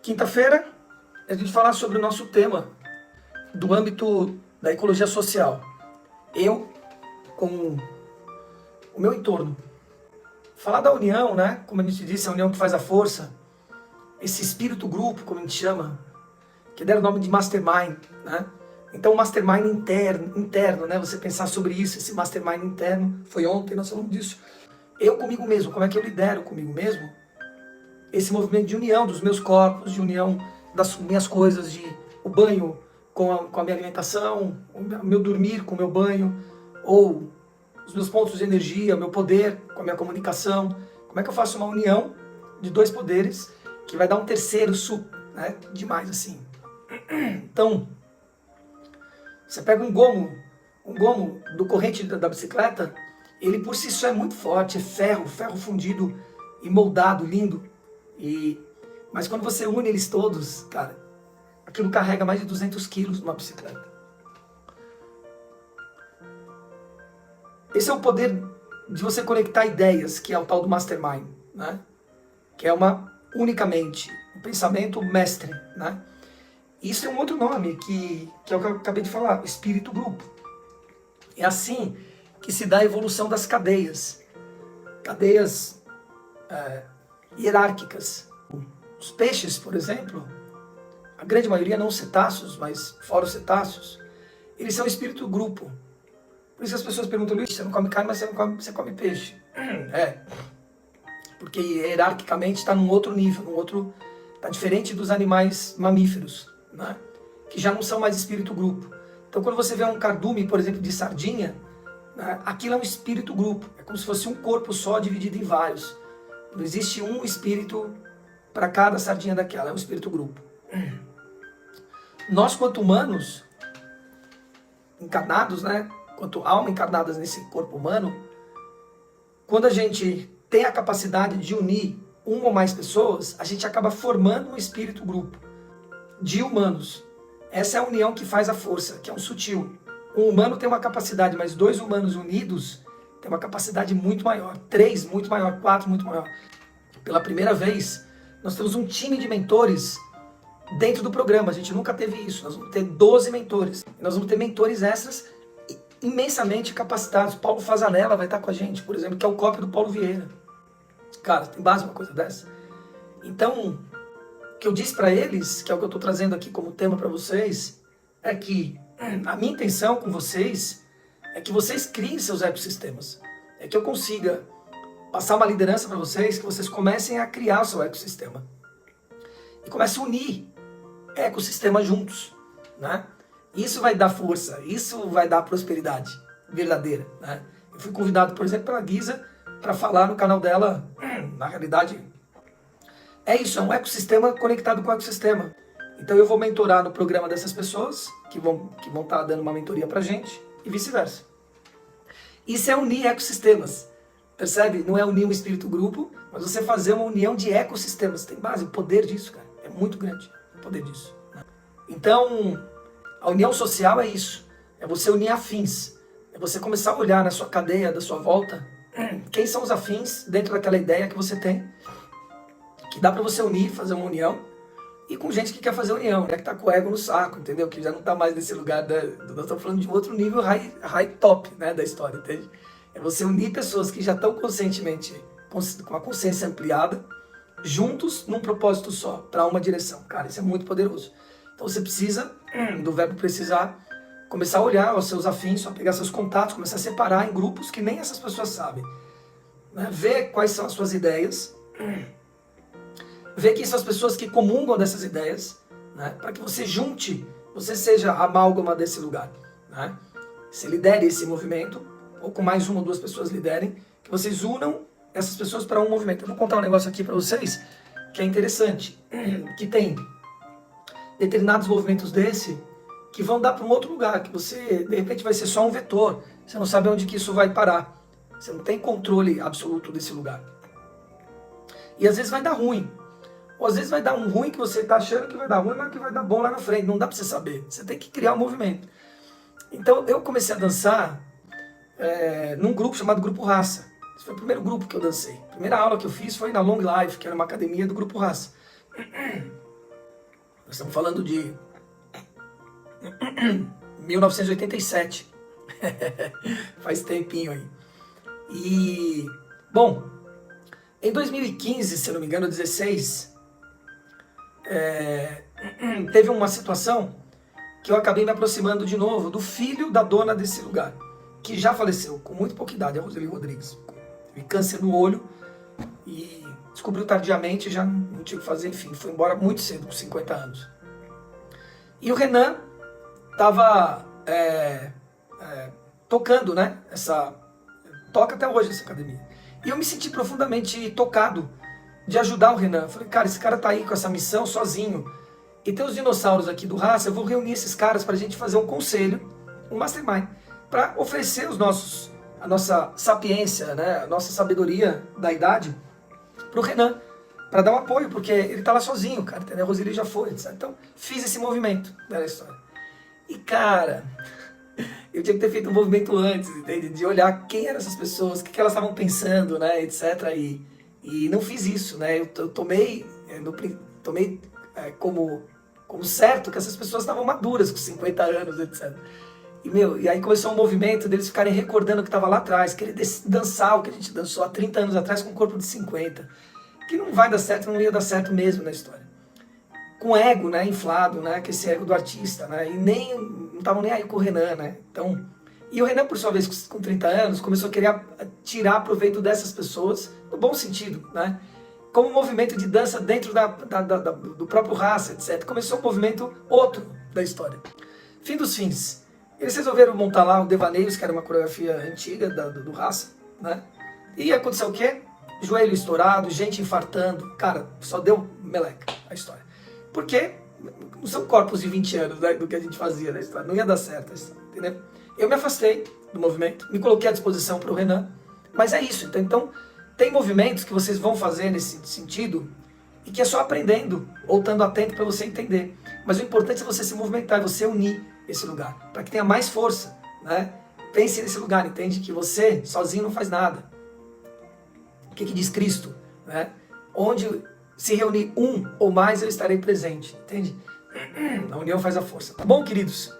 Quinta-feira, a gente falar sobre o nosso tema do âmbito da ecologia social. Eu com o meu entorno. Falar da união, né? Como a gente disse, a união que faz a força. Esse espírito grupo, como a gente chama, que deram o nome de mastermind, né? Então, o mastermind interno, né? Você pensar sobre isso, esse mastermind interno. Foi ontem, nós falamos disso. Eu comigo mesmo, como é que eu lidero comigo mesmo? Esse movimento de união dos meus corpos, de união das minhas coisas, de o banho com a minha alimentação, o meu dormir com o meu banho, ou os meus pontos de energia, o meu poder com a minha comunicação. Como é que eu faço uma união de dois poderes que vai dar um terceiro né? Demais assim. Então, você pega um gomo do corrente da bicicleta, ele por si só é muito forte, é ferro fundido e moldado, lindo. Mas quando você une eles todos, cara, aquilo carrega mais de 200 quilos numa bicicleta. Esse é o poder de você conectar ideias, que é o tal do mastermind, né? Que é uma unicamente um pensamento mestre, né? Isso é um outro nome, que é o que eu acabei de falar, espírito grupo. É assim que se dá a evolução das cadeias hierárquicas. Os peixes, por exemplo, a grande maioria não cetáceos, mas fora os cetáceos, eles são espírito grupo. Por isso as pessoas perguntam, Luiz, você não come carne, mas você come peixe. Porque hierarquicamente está num outro nível, está diferente dos animais mamíferos, né? Que já não são mais espírito grupo. Então quando você vê um cardume, por exemplo, de sardinha, né, aquilo é um espírito grupo. É como se fosse um corpo só dividido em vários. Não existe um espírito para cada sardinha daquela, é um espírito grupo. Nós, quanto humanos, encarnados, né, quanto alma encarnadas nesse corpo humano, quando a gente tem a capacidade de unir uma ou mais pessoas, a gente acaba formando um espírito grupo de humanos. Essa é a união que faz a força, que é um sutil. Um humano tem uma capacidade, mas dois humanos unidos tem uma capacidade muito maior. 3 muito maior, 4 muito maior. Pela primeira vez, nós temos um time de mentores dentro do programa. A gente nunca teve isso. Nós vamos ter 12 mentores. Nós vamos ter mentores extras imensamente capacitados. Paulo Fazanella vai estar com a gente, por exemplo, que é o cópia do Paulo Vieira. Cara, tem base uma coisa dessa? Então, o que eu disse para eles, que é o que eu estou trazendo aqui como tema para vocês, é que a minha intenção com vocês é que vocês criem seus ecossistemas. É que eu consiga passar uma liderança para vocês, que vocês comecem a criar o seu ecossistema. E comecem a unir ecossistemas juntos, né? Isso vai dar força, isso vai dar prosperidade verdadeira, né? Eu fui convidado, por exemplo, pela Guisa para falar no canal dela. Na realidade, é isso, é um ecossistema conectado com o ecossistema. Então eu vou mentorar no programa dessas pessoas, que vão estar dando uma mentoria pra gente, e vice-versa. Isso é unir ecossistemas, percebe? Não é unir um espírito grupo, mas você fazer uma união de ecossistemas. Tem base, o poder disso, cara, é muito grande, o poder disso, né? Então, a união social é isso, é você unir afins, é você começar a olhar na sua cadeia, da sua volta, quem são os afins dentro daquela ideia que você tem, que dá pra você unir, fazer uma união, e com gente que quer fazer união, né? Que tá com o ego no saco, entendeu? Que já não tá mais nesse lugar, nós estamos falando de um outro nível high top, né, da história, entende? É você unir pessoas que já estão conscientemente, com a consciência ampliada, juntos num propósito só, para uma direção. Cara, isso é muito poderoso. Então você precisa, do verbo precisar, começar a olhar os seus afins, só pegar seus contatos, começar a separar em grupos que nem essas pessoas sabem, né? Ver quais são as suas ideias, ver quem são as pessoas que comungam dessas ideias, né? Para que você junte, você seja a amálgama desse lugar, né? Você lidere esse movimento, ou com mais uma ou duas pessoas liderem, que vocês unam essas pessoas para um movimento. Eu vou contar um negócio aqui para vocês que é interessante, que tem determinados movimentos desse que vão dar para um outro lugar, que você, de repente, vai ser só um vetor, você não sabe onde que isso vai parar, você não tem controle absoluto desse lugar. E às vezes vai dar ruim, ou às vezes vai dar um ruim que você está achando que vai dar ruim, mas que vai dar bom lá na frente, não dá para você saber, você tem que criar um movimento. Então eu comecei a dançar num grupo chamado Grupo Raça. Esse foi o primeiro grupo que eu dancei. A primeira aula que eu fiz foi na Long Life, que era uma academia do Grupo Raça. Nós estamos falando de 1987. Faz tempinho aí. E, bom, em 2015, se eu não me engano, 16, teve uma situação que eu acabei me aproximando de novo do filho da dona desse lugar, que já faleceu com muito pouca idade, a Roseli Rodrigues. Teve câncer no olho e descobriu tardiamente, já não tinha o que fazer, enfim, foi embora muito cedo, com 50 anos. E o Renan estava tocando, né? Toca até hoje essa academia. E eu me senti profundamente tocado de ajudar o Renan. Eu falei, cara, esse cara tá aí com essa missão sozinho. E tem os dinossauros aqui do Raça, eu vou reunir esses caras para a gente fazer um conselho, um mastermind, para oferecer a nossa sapiência, né? A nossa sabedoria da idade pro Renan, para dar um apoio, porque ele tá lá sozinho, cara, entendeu? A Roseli já foi, etc. Então, fiz esse movimento da história. E, cara, eu tinha que ter feito um movimento antes, entende? De olhar quem eram essas pessoas, o que elas estavam pensando, né, etc. E não fiz isso, né? Eu tomei como certo que essas pessoas estavam maduras, com 50 anos, etc. E aí começou um movimento deles ficarem recordando o que estava lá atrás, querer dançar o que a gente dançou há 30 anos atrás com um corpo de 50. Que não vai dar certo, não ia dar certo mesmo na história. Com ego, né, inflado, né, que esse ego do artista, né, e não estavam nem aí com o Renan, né, então... E o Renan, por sua vez, com 30 anos, começou a querer tirar proveito dessas pessoas, no bom sentido, né, como um movimento de dança dentro do próprio Raça, etc. Começou um movimento outro da história. Fim dos fins. Eles resolveram montar lá o Devaneios, que era uma coreografia antiga do Raça, né, e aconteceu o quê? Joelho estourado, gente infartando, cara, só deu meleca a história. Porque não são corpos de 20 anos, né, do que a gente fazia na história, não ia dar certo, entendeu? Eu me afastei do movimento, me coloquei à disposição para o Renan, mas é isso, então tem movimentos que vocês vão fazer nesse sentido e que é só aprendendo, ou estando atento para você entender. Mas o importante é você se movimentar, é você unir esse lugar, para que tenha mais força, né? Pense nesse lugar, entende? Que você sozinho não faz nada. O que diz Cristo, né? Onde se reunir um ou mais, eu estarei presente, entende? A união faz a força. Tá bom, queridos?